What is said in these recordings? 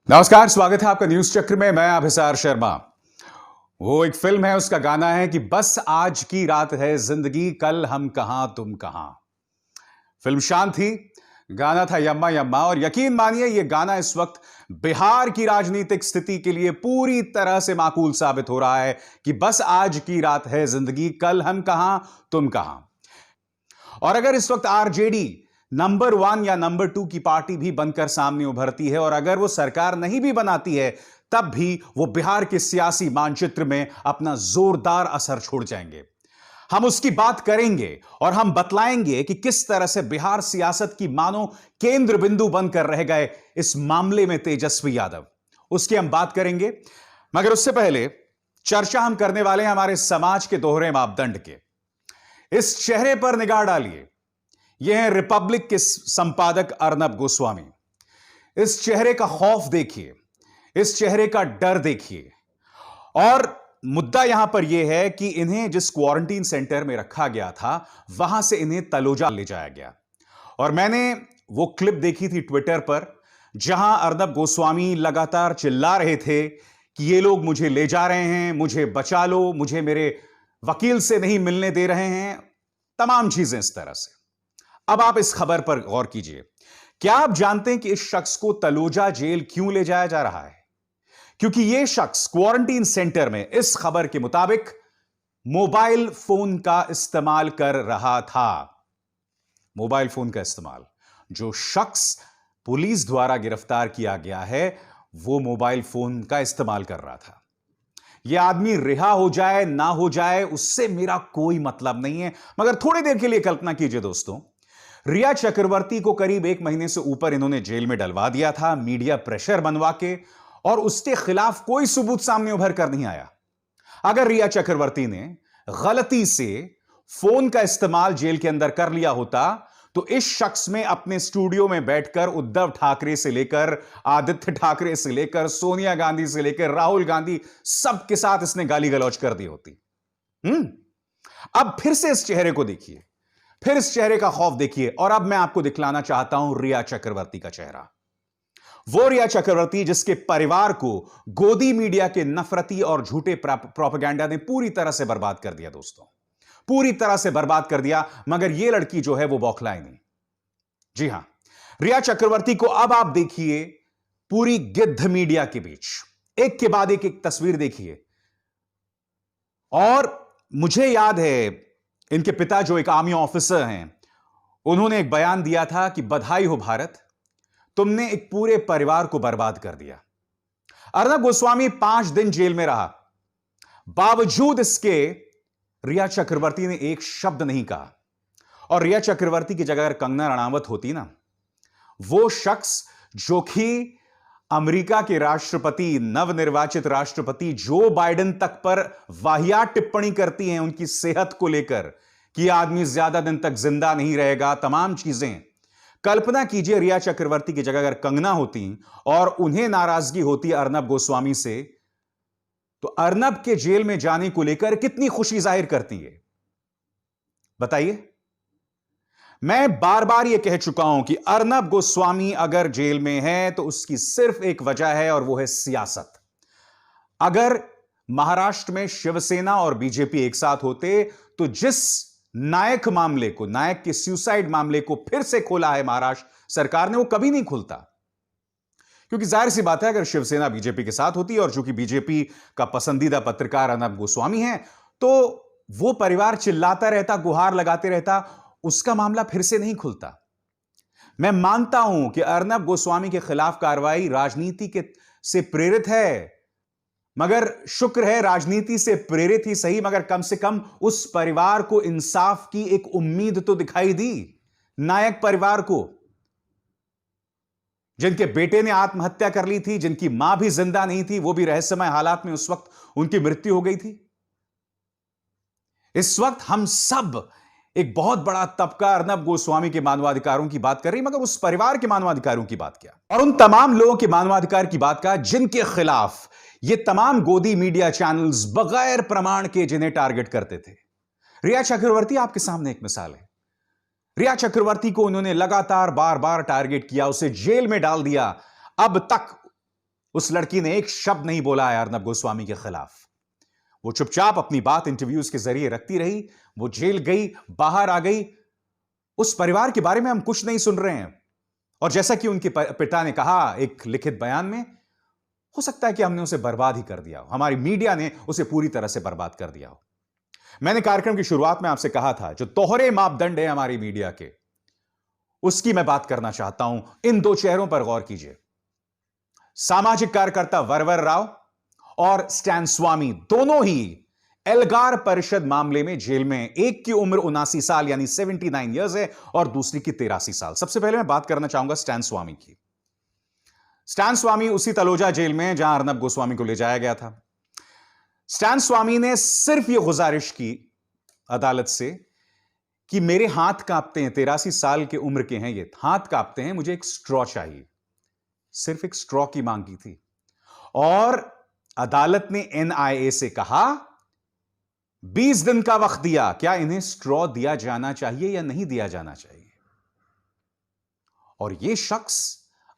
नमस्कार, स्वागत है आपका न्यूज चक्र में। मैं अभिसार शर्मा। वो एक फिल्म है, उसका गाना है कि बस आज की रात है जिंदगी, कल हम कहां तुम कहां। फिल्म शान थी, गाना था यम्मा यम्मा। और यकीन मानिए ये गाना इस वक्त बिहार की राजनीतिक स्थिति के लिए पूरी तरह से माकूल साबित हो रहा है कि बस आज की रात है जिंदगी, कल हम कहां तुम कहां। और अगर इस वक्त आरजेडी नंबर 1 या नंबर 2 की पार्टी भी बनकर सामने उभरती है और अगर वो सरकार नहीं भी बनाती है, तब भी वो बिहार के सियासी मानचित्र में अपना जोरदार असर छोड़ जाएंगे। हम उसकी बात करेंगे और हम बतलाएंगे कि किस तरह से बिहार सियासत की मानो केंद्र बिंदु बनकर रह गए इस मामले में तेजस्वी यादव। उसकी हम बात करेंगे, मगर उससे पहले चर्चा हम करने वाले हैं हमारे समाज के दोहरे मापदंड के। इस चेहरे पर निगाह डालिए, यह है रिपब्लिक के संपादक अर्नब गोस्वामी। इस चेहरे का खौफ देखिए, इस चेहरे का डर देखिए। और मुद्दा यहां पर यह है कि इन्हें जिस क्वारंटीन सेंटर में रखा गया था, वहां से इन्हें तलोजा ले जाया गया। और मैंने वो क्लिप देखी थी ट्विटर पर, जहां अर्नब गोस्वामी लगातार चिल्ला रहे थे कि ये लोग मुझे ले जा रहे हैं, मुझे बचा लो, मुझे मेरे वकील से नहीं मिलने दे रहे हैं, तमाम चीजें इस तरह से। अब आप इस खबर पर गौर कीजिए। क्या आप जानते हैं कि इस शख्स को तलोजा जेल क्यों ले जाया जा रहा है? क्योंकि यह शख्स क्वारंटीन सेंटर में इस खबर के मुताबिक मोबाइल फोन का इस्तेमाल कर रहा था। मोबाइल फोन का इस्तेमाल। जो शख्स पुलिस द्वारा गिरफ्तार किया गया है, वो मोबाइल फोन का इस्तेमाल कर रहा था। यह आदमी रिहा हो जाए ना हो जाए, उससे मेरा कोई मतलब नहीं है, मगर थोड़ी देर के लिए कल्पना कीजिए दोस्तों, रिया चक्रवर्ती को करीब 1 महीने से ऊपर इन्होंने जेल में डलवा दिया था, मीडिया प्रेशर बनवा के, और उसके खिलाफ कोई सबूत सामने उभर कर नहीं आया। अगर रिया चक्रवर्ती ने गलती से फोन का इस्तेमाल जेल के अंदर कर लिया होता, तो इस शख्स में अपने स्टूडियो में बैठकर उद्धव ठाकरे से लेकर आदित्य ठाकरे से लेकर सोनिया गांधी से लेकर राहुल गांधी, सबके साथ इसने गाली गलौज कर दी होती। अब फिर से इस चेहरे को देखिए, फिर इस चेहरे का खौफ देखिए। और अब मैं आपको दिखलाना चाहता हूं रिया चक्रवर्ती का चेहरा। वो रिया चक्रवर्ती जिसके परिवार को गोदी मीडिया के नफरती और झूठे प्रोपेगेंडा ने पूरी तरह से बर्बाद कर दिया दोस्तों, पूरी तरह से बर्बाद कर दिया। मगर यह लड़की जो है वो बौखलाई नहीं। जी हां, रिया चक्रवर्ती को अब आप देखिए पूरी गिद्ध मीडिया के बीच, एक के बाद एक तस्वीर देखिए। और मुझे याद है, इनके पिता जो एक आर्मी ऑफिसर हैं, उन्होंने एक बयान दिया था कि बधाई हो भारत, तुमने एक पूरे परिवार को बर्बाद कर दिया। अर्नब गोस्वामी 5 दिन जेल में रहा, बावजूद इसके रिया चक्रवर्ती ने एक शब्द नहीं कहा। और रिया चक्रवर्ती की जगह अगर कंगना रणावत होती ना, वो शख्स जो कि अमेरिका के राष्ट्रपति, नवनिर्वाचित राष्ट्रपति जो बाइडेन तक पर वाहियात टिप्पणी करती हैं उनकी सेहत को लेकर कि आदमी ज्यादा दिन तक जिंदा नहीं रहेगा, तमाम चीजें। कल्पना कीजिए रिया चक्रवर्ती की जगह अगर कंगना होती और उन्हें नाराजगी होती अर्नब गोस्वामी से, तो अर्नब के जेल में जाने को लेकर कितनी खुशी जाहिर करती है, बताइए। मैं बार बार यह कह चुका हूं कि अर्नब गोस्वामी अगर जेल में है तो उसकी सिर्फ एक वजह है, और वो है सियासत। अगर महाराष्ट्र में शिवसेना और बीजेपी एक साथ होते, तो जिस नायक मामले को, नायक के सुसाइड मामले को फिर से खोला है महाराष्ट्र सरकार ने, वो कभी नहीं खुलता। क्योंकि जाहिर सी बात है, अगर शिवसेना बीजेपी के साथ होती, और चूंकि बीजेपी का पसंदीदा पत्रकार अर्नब गोस्वामी है, तो वो परिवार चिल्लाता रहता, गुहार लगाते रहता, उसका मामला फिर से नहीं खुलता। मैं मानता हूं कि अर्नब गोस्वामी के खिलाफ कार्रवाई राजनीति के से प्रेरित है, मगर शुक्र है राजनीति से प्रेरित ही सही, मगर कम से कम उस परिवार को इंसाफ की एक उम्मीद तो दिखाई दी। नायक परिवार को, जिनके बेटे ने आत्महत्या कर ली थी, जिनकी मां भी जिंदा नहीं थी, वो भी रहस्यमय हालात में उस वक्त उनकी मृत्यु हो गई थी। इस वक्त हम सब एक बहुत बड़ा तबका अर्नब गोस्वामी के मानवाधिकारों की बात कर रही, मगर उस परिवार के मानवाधिकारों की बात क्या, और उन तमाम लोगों के मानवाधिकार की बात क्या जिनके खिलाफ ये तमाम गोदी मीडिया चैनल्स बगैर प्रमाण के जिन्हें टारगेट करते थे। रिया चक्रवर्ती आपके सामने एक मिसाल है। रिया चक्रवर्ती को उन्होंने लगातार बार बार टारगेट किया, उसे जेल में डाल दिया। अब तक उस लड़की ने एक शब्द नहीं बोला है अर्नब गोस्वामी के खिलाफ। वो चुपचाप अपनी बात इंटरव्यूज के जरिए रखती रही। वो जेल गई, बाहर आ गई। उस परिवार के बारे में हम कुछ नहीं सुन रहे हैं। और जैसा कि उनके पिता ने कहा एक लिखित बयान में, हो सकता है कि हमने उसे बर्बाद ही कर दिया हो, हमारी मीडिया ने उसे पूरी तरह से बर्बाद कर दिया हो। मैंने कार्यक्रम की शुरुआत में आपसे कहा था, जो दोहरे मापदंड है हमारी मीडिया के, उसकी मैं बात करना चाहता हूं। इन दो चेहरों पर गौर कीजिए। सामाजिक कार्यकर्ता वरवर राव और स्टैन स्वामी दोनों ही एल्गार परिषद मामले में जेल में, एक की उम्र 79 साल यानी 79 इयर्स है और दूसरी की 83 साल। सबसे पहले मैं बात करना चाहूंगा स्टैन स्वामी की। स्टैन स्वामी उसी तलोजा जेल में जहां अर्नब गोस्वामी को ले जाया गया था। स्टैन स्वामी ने सिर्फ यह गुजारिश की अदालत से कि मेरे हाथ कांपते हैं, 83 साल के उम्र के हैं ये, हाथ कांपते हैं, मुझे एक स्ट्रॉ चाहिए। सिर्फ एक स्ट्रॉ की मांग की थी। और अदालत ने एनआईए से कहा 20 दिन का वक्त दिया, क्या इन्हें स्ट्रॉ दिया जाना चाहिए या नहीं दिया जाना चाहिए। और यह शख्स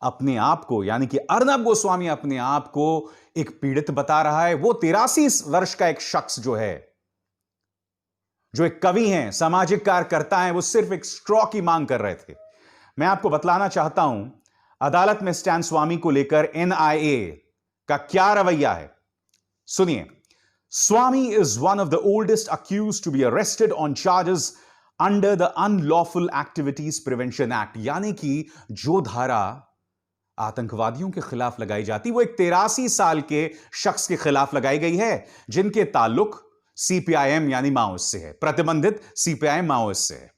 अपने आप को, यानी कि अर्नब गोस्वामी अपने आप को एक पीड़ित बता रहा है। वो 83 वर्ष का एक शख्स जो है, जो एक कवि हैं, सामाजिक कार्यकर्ता हैं, वो सिर्फ एक स्ट्रॉ की मांग कर रहे थे। मैं आपको बतलाना चाहता हूं अदालत में स्टैन स्वामी को लेकर एनआईए का क्या रवैया है। सुनिए। Swamy is one of the oldest accused to be arrested on charges under the unlawful activities prevention act, यानी कि जो धारा आतंकवादियों के खिलाफ लगाई जाती, वो एक 83 साल के शख्स के खिलाफ लगाई गई है, जिनके ताल्लुक सीपीआईएम यानी माओइस्ट से है, प्रतिबंधित सीपीआईएम माओइस्ट से है।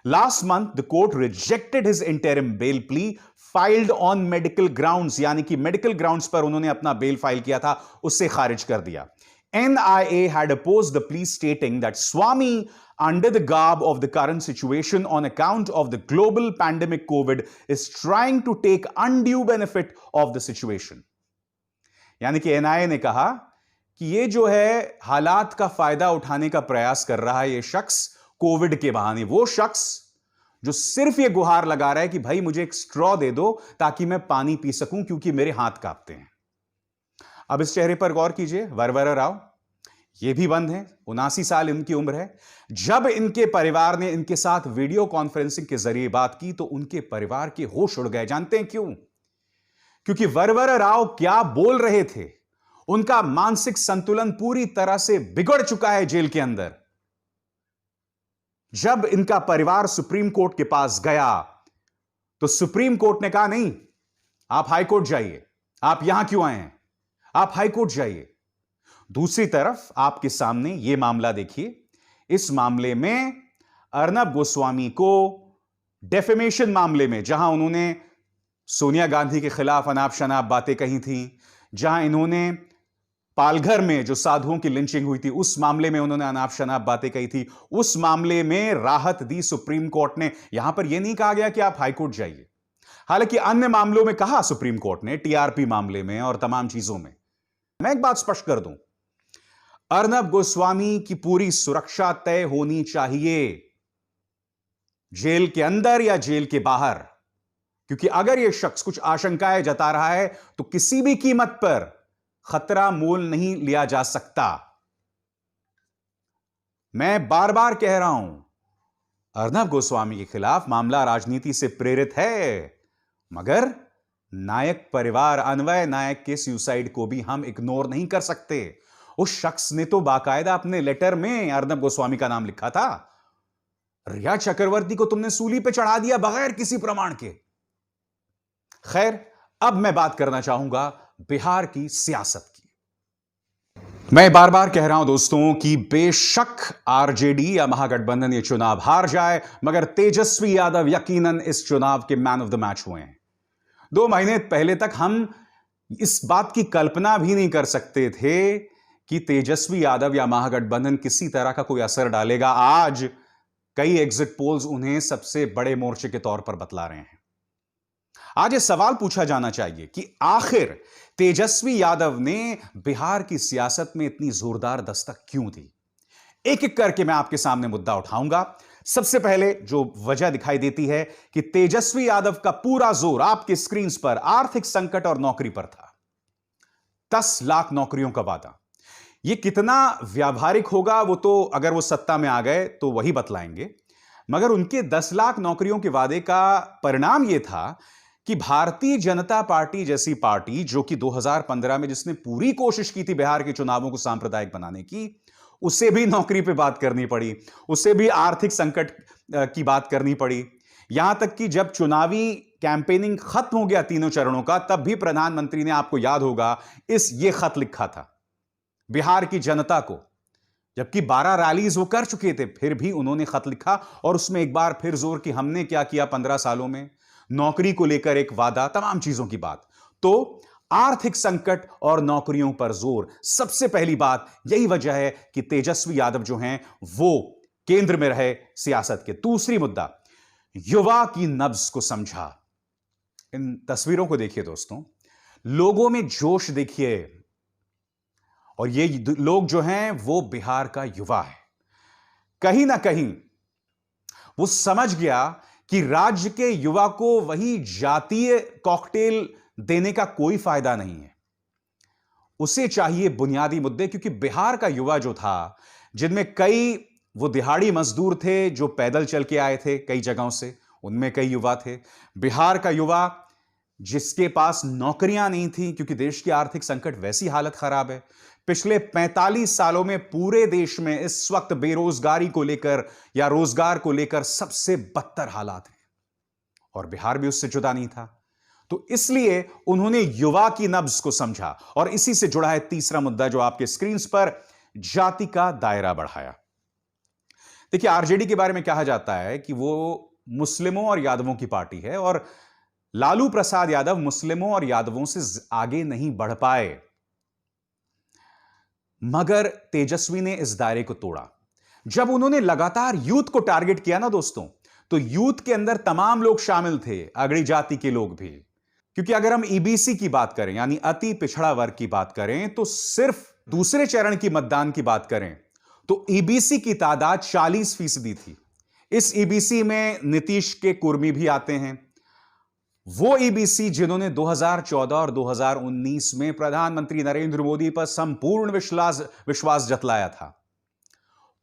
Last month the court rejected his interim bell plea filed on medical grounds, यानी कि मेडिकल ग्राउंड्स पर उन्होंने अपना बेल फाइल किया था, उससे खारिज कर दिया। NIA had opposed the plea stating that Swamy, under the garb of the current situation on account of the global pandemic COVID, is trying to take undue benefit of the situation. यानी कि NIA ने कहा कि ये जो है हालात का फायदा उठाने का प्रयास कर रहा है ये शख्स कोविड के बहाने। वो शख्स जो सिर्फ ये गुहार लगा रहा है कि भाई मुझे एक स्ट्रॉ दे दो ताकि मैं पानी पी सकूं क्योंकि मेरे हाथ कांपते हैं। अब इस चेहरे पर गौर कीजिए, वरवर राव, ये भी बंद है, 79 साल इनकी उम्र है। जब इनके परिवार ने इनके साथ वीडियो कॉन्फ्रेंसिंग के जरिए बात की तो उनके परिवार के होश उड़ गए। जानते हैं क्यों? क्योंकि वरवर राव क्या बोल रहे थे, उनका मानसिक संतुलन पूरी तरह से बिगड़ चुका है जेल के अंदर। जब इनका परिवार सुप्रीम कोर्ट के पास गया तो सुप्रीम कोर्ट ने कहा नहीं, आप हाई कोर्ट जाइए, आप यहां क्यों आए हैं, आप हाई कोर्ट जाइए। दूसरी तरफ आपके सामने यह मामला देखिए। इस मामले में अर्नब गोस्वामी को डेफेमेशन मामले में, जहां उन्होंने सोनिया गांधी के खिलाफ अनाप शनाप बातें कही थी, जहां इन्होंने पालघर में जो साधुओं की लिंचिंग हुई थी उस मामले में उन्होंने अनाप शनाप बातें कही थी, उस मामले में राहत दी सुप्रीम कोर्ट ने। यहां पर यह नहीं कहा गया कि आप हाई कोर्ट जाइए। हालांकि अन्य मामलों में कहा सुप्रीम कोर्ट ने, टीआरपी मामले में और तमाम चीजों में। मैं एक बात स्पष्ट कर दूं, अर्नब गोस्वामी की पूरी सुरक्षा तय होनी चाहिए, जेल के अंदर या जेल के बाहर। क्योंकि अगर यह शख्स कुछ आशंकाएं जता रहा है तो किसी भी कीमत पर खतरा मोल नहीं लिया जा सकता। मैं बार बार कह रहा हूं, अर्नब गोस्वामी के खिलाफ मामला राजनीति से प्रेरित है, मगर नायक परिवार, अन्वय नायक के सुसाइड को भी हम इग्नोर नहीं कर सकते। उस शख्स ने तो बाकायदा अपने लेटर में अर्नब गोस्वामी का नाम लिखा था। रिया चक्रवर्ती को तुमने सूली पे चढ़ा दिया बगैर किसी प्रमाण के। खैर, अब मैं बात करना चाहूंगा बिहार की सियासत की। मैं बार बार कह रहा हूं दोस्तों कि बेशक आरजेडी या महागठबंधन ये चुनाव हार जाए, मगर तेजस्वी यादव यकीनन इस चुनाव के मैन ऑफ द मैच हुए हैं। 2 महीने पहले तक हम इस बात की कल्पना भी नहीं कर सकते थे कि तेजस्वी यादव या महागठबंधन किसी तरह का कोई असर डालेगा। आज कई एग्जिट पोल्स उन्हें सबसे बड़े मोर्चे के तौर पर बतला रहे हैं। आज ये सवाल पूछा जाना चाहिए कि आखिर तेजस्वी यादव ने बिहार की सियासत में इतनी जोरदार दस्तक क्यों दी। एक एक करके मैं आपके सामने मुद्दा उठाऊंगा। सबसे पहले जो वजह दिखाई देती है कि तेजस्वी यादव का पूरा जोर आपके स्क्रीन पर आर्थिक संकट और नौकरी पर था। 10 लाख नौकरियों का वादा। यह कितना व्यावहारिक होगा वो तो अगर वो सत्ता में आ गए तो वही बतलाएंगे, मगर उनके 10 लाख नौकरियों के वादे का परिणाम यह था कि भारतीय जनता पार्टी जैसी पार्टी, जो कि 2015 में जिसने पूरी कोशिश की थी बिहार के चुनावों को सांप्रदायिक बनाने की, उसे भी नौकरी पे बात करनी पड़ी, उसे भी आर्थिक संकट की बात करनी पड़ी। यहां तक कि जब चुनावी कैंपेनिंग खत्म हो गया तीनों चरणों का, तब भी प्रधानमंत्री ने, आपको याद होगा, ये खत लिखा था बिहार की जनता को। जबकि 12 रैलीज वो कर चुके थे, फिर भी उन्होंने खत लिखा और उसमें एक बार फिर जोर कि हमने क्या किया 15 सालों में, नौकरी को लेकर एक वादा, तमाम चीजों की बात। तो आर्थिक संकट और नौकरियों पर जोर, सबसे पहली बात यही वजह है कि तेजस्वी यादव जो हैं वो केंद्र में रहे सियासत के। दूसरी मुद्दा, युवा की नब्ज को समझा। इन तस्वीरों को देखिए दोस्तों, लोगों में जोश देखिए, और ये लोग जो हैं वो बिहार का युवा है। कहीं ना कहीं वो समझ गया कि राज्य के युवा को वही जातीय कॉकटेल देने का कोई फायदा नहीं है, उसे चाहिए बुनियादी मुद्दे। क्योंकि बिहार का युवा जो था, जिनमें कई वो दिहाड़ी मजदूर थे जो पैदल चल के आए थे कई जगहों से, उनमें कई युवा थे। बिहार का युवा जिसके पास नौकरियां नहीं थी, क्योंकि देश की आर्थिक संकट वैसी हालत खराब है। पिछले 45 सालों में पूरे देश में इस वक्त बेरोजगारी को लेकर या रोजगार को लेकर सबसे बदतर हालात हैं, और बिहार भी उससे जुदा नहीं था। तो इसलिए उन्होंने युवा की नब्ज को समझा, और इसी से जुड़ा है तीसरा मुद्दा जो आपके स्क्रीन पर, जाति का दायरा बढ़ाया। देखिए, आरजेडी के बारे में कहा जाता है कि वो मुस्लिमों और यादवों की पार्टी है, और लालू प्रसाद यादव मुस्लिमों और यादवों से आगे नहीं बढ़ पाए, मगर तेजस्वी ने इस दायरे को तोड़ा। जब उन्होंने लगातार यूथ को टारगेट किया ना दोस्तों, तो यूथ के अंदर तमाम लोग शामिल थे, अगड़ी जाति के लोग भी। क्योंकि अगर हम ईबीसी की बात करें, यानी अति पिछड़ा वर्ग की बात करें, तो सिर्फ दूसरे चरण की मतदान की बात करें तो ईबीसी की तादाद 40% थी। इस ईबीसी में नीतीश के कुर्मी भी आते हैं, वो ईबीसी जिन्होंने 2014 और 2019 में प्रधानमंत्री नरेंद्र मोदी पर संपूर्ण विश्वास जतलाया था।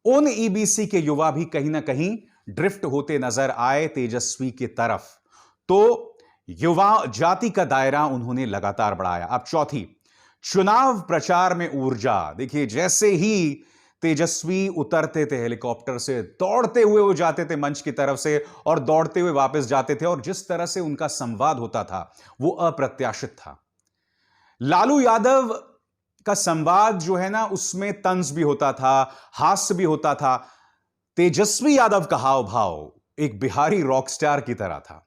उन ईबीसी के युवा भी कहीं ना कहीं ड्रिफ्ट होते नजर आए तेजस्वी की तरफ। तो युवा जाति का दायरा उन्होंने लगातार बढ़ाया। अब चौथी, चुनाव प्रचार में ऊर्जा। देखिए, जैसे ही तेजस्वी उतरते थे हेलीकॉप्टर से, दौड़ते हुए वो जाते थे मंच की तरफ से और दौड़ते हुए वापस जाते थे, और जिस तरह से उनका संवाद होता था वो अप्रत्याशित था। लालू यादव का संवाद जो है ना, उसमें तंज भी होता था, हास्य भी होता था। तेजस्वी यादव का हाव भाव एक बिहारी रॉकस्टार की तरह था,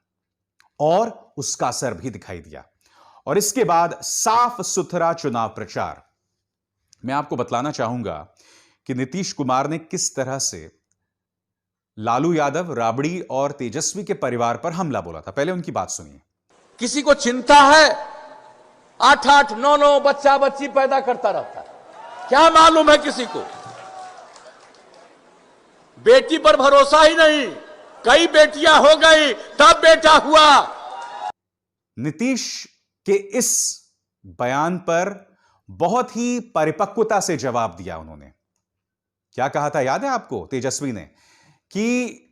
और उसका असर भी दिखाई दिया। और इसके बाद साफ सुथरा चुनाव प्रचार। मैं आपको बतलाना चाहूंगा कि नीतीश कुमार ने किस तरह से लालू यादव, राबड़ी और तेजस्वी के परिवार पर हमला बोला था। पहले उनकी बात सुनिए। किसी को चिंता है, 8-8, 9-9 बच्चा बच्ची पैदा करता रहता है, क्या मालूम है किसी को? बेटी पर भरोसा ही नहीं, कई बेटियां हो गई तब बेटा हुआ। नीतीश के इस बयान पर बहुत ही परिपक्वता से जवाब दिया उन्होंने। क्या कहा था याद है आपको तेजस्वी ने, कि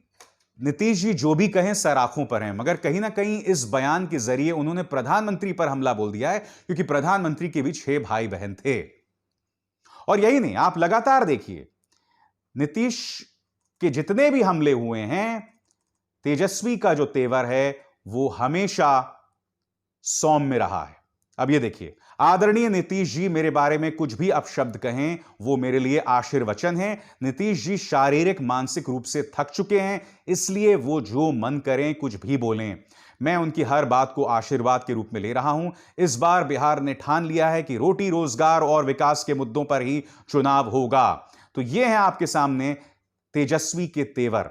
नीतीश जी जो भी कहें सर आंखों पर हैं, मगर कहीं ना कहीं इस बयान के जरिए उन्होंने प्रधानमंत्री पर हमला बोल दिया है, क्योंकि प्रधानमंत्री के भी 6 भाई बहन थे। और यही नहीं, आप लगातार देखिए, नीतीश के जितने भी हमले हुए हैं, तेजस्वी का जो तेवर है वो हमेशा सौम्य रहा है। अब ये देखिए, आदरणीय नीतीश जी मेरे बारे में कुछ भी अपशब्द कहें वो मेरे लिए आशीर्वचन है। नीतीश जी शारीरिक मानसिक रूप से थक चुके हैं, इसलिए वो जो मन करें कुछ भी बोलें। मैं उनकी हर बात को आशीर्वाद के रूप में ले रहा हूं। इस बार बिहार ने ठान लिया है कि रोटी, रोजगार और विकास के मुद्दों पर ही चुनाव होगा। तो ये है आपके सामने तेजस्वी के तेवर।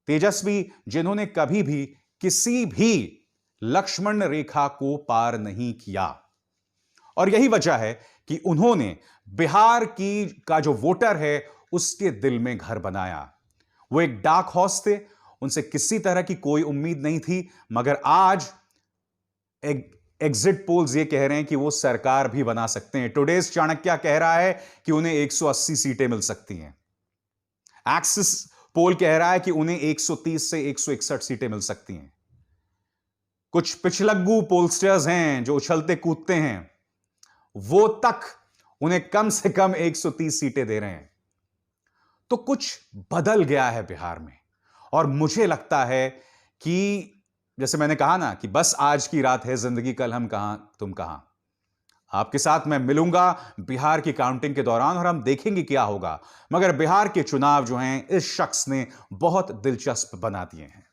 तेजस्वी जिन्होंने कभी भी किसी भी लक्ष्मण रेखा को पार नहीं किया, और यही वजह है कि उन्होंने बिहार का जो वोटर है उसके दिल में घर बनाया। वो एक डार्क हॉर्स थे, उनसे किसी तरह की कोई उम्मीद नहीं थी, मगर आज एक एग्जिट पोल्स ये कह रहे हैं कि वो सरकार भी बना सकते हैं। टुडेज चाणक्य कह रहा है कि उन्हें 180 सीटें मिल सकती हैं। एक्सिस पोल कह रहा है कि उन्हें 130 से 161 सीटें मिल सकती हैं। कुछ पिछलग्गू पोलस्टर्स हैं जो उछलते कूदते हैं, वो तक उन्हें कम से कम 130 सीटें दे रहे हैं। तो कुछ बदल गया है बिहार में, और मुझे लगता है कि जैसे मैंने कहा ना कि बस आज की रात है जिंदगी, कल हम कहां तुम कहां। आपके साथ मैं मिलूंगा बिहार की काउंटिंग के दौरान और हम देखेंगे क्या होगा। मगर बिहार के चुनाव जो हैं इस शख्स ने बहुत दिलचस्प बना दिए हैं।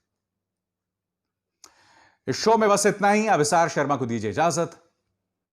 इस शो में बस इतना ही। अभिसार शर्मा को दीजिए इजाजत।